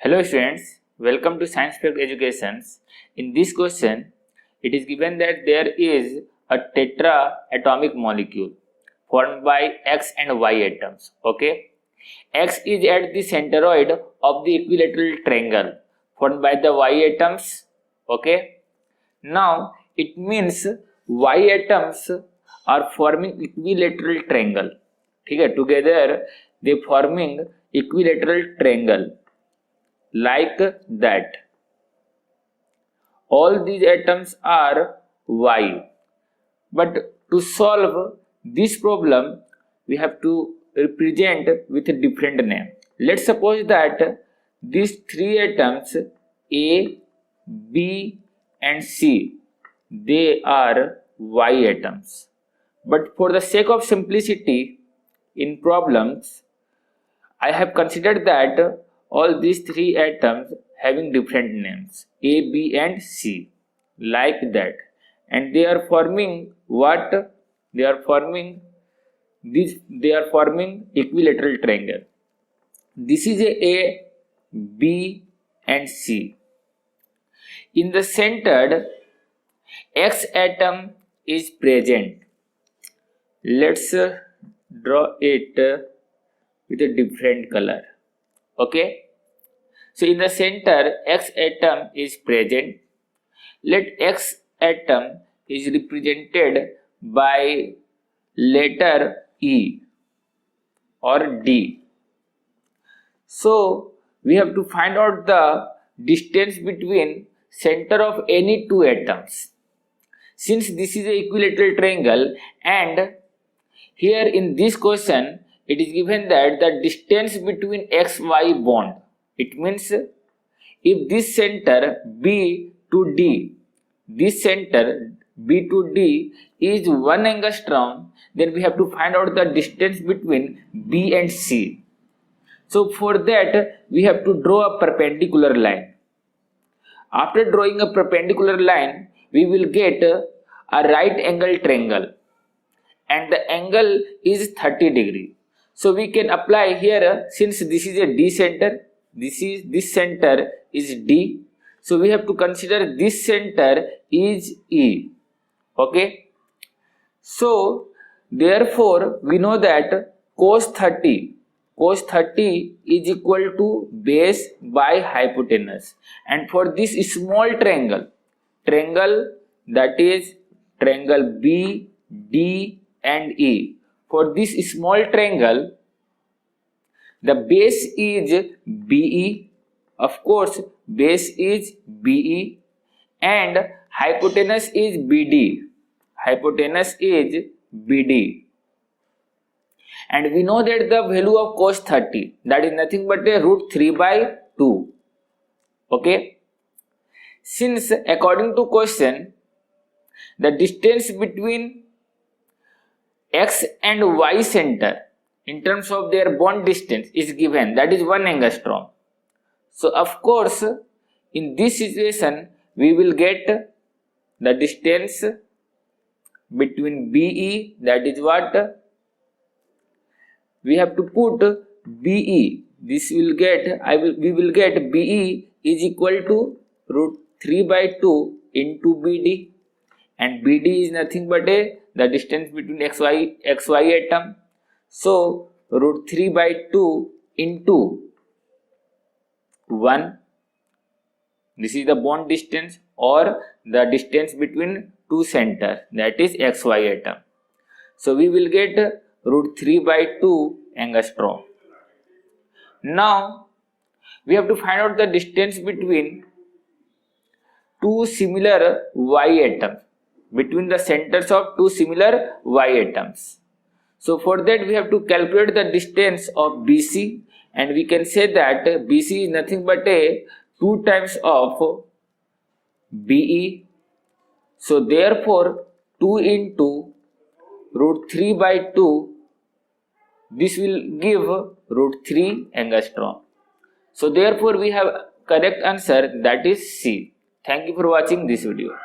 Hello students, welcome to Science Fact Educations. In this question, it is given that there is a tetra-atomic molecule formed by X and Y atoms. Okay, X is at the centroid of the equilateral triangle formed by the Y atoms. Okay, now it means Y atoms are forming equilateral triangle. Okay, together they forming equilateral triangle. Like that, all these atoms are Y, but to solve this problem we have to represent with a different name. Let's suppose that these three atoms A, B and C, they are Y atoms, but for the sake of simplicity in problems I have considered that all these three atoms having different names A, B and C, like that, and they are forming what? They are forming equilateral triangle. This is A, B and C. In the center, X atom is present. Let's draw it with a different color. Okay, so in the center X atom is present. Let X atom is represented by letter E or D. So we have to find out the distance between center of any two atoms. Since this is an equilateral triangle, and here in this question it is given that the distance between XY bond, it means if this center B to D, this center B to D is 1 angstrom, then we have to find out the distance between B and C. So for that we have to draw a perpendicular line. After drawing a perpendicular line, we will get a right angle triangle, and the angle is 30 degree. So we can apply here, since this is a D center, this center is D, so we have to consider this center is E. Okay, so therefore we know that cos 30 is equal to base by hypotenuse, and for this small triangle that is triangle B, D and E, for this small triangle the base is BE, of course base is BE, and hypotenuse is BD, and we know that the value of cos 30, that is nothing but a root 3 by 2. Okay, since according to question the distance between X and Y center in terms of their bond distance is given, that is 1 angstrom. So of course in this situation we will get the distance between BE, that is what? We have to put BE, this will get, we will get BE is equal to root 3 by 2 into BD, and BD is nothing but the distance between XY atom. So root 3 by 2 into 1, this is the bond distance or the distance between two centers, that is XY atom. So we will get root 3 by 2 angstrom. Now we have to find out the distance between two similar Y atoms, between the centers of two similar Y atoms. So for that we have to calculate the distance of BC, and we can say that BC is nothing but 2 times of BE. So therefore 2 into root 3 by 2, this will give root 3 angstrom. So therefore we have correct answer, that is C. Thank you for watching this video.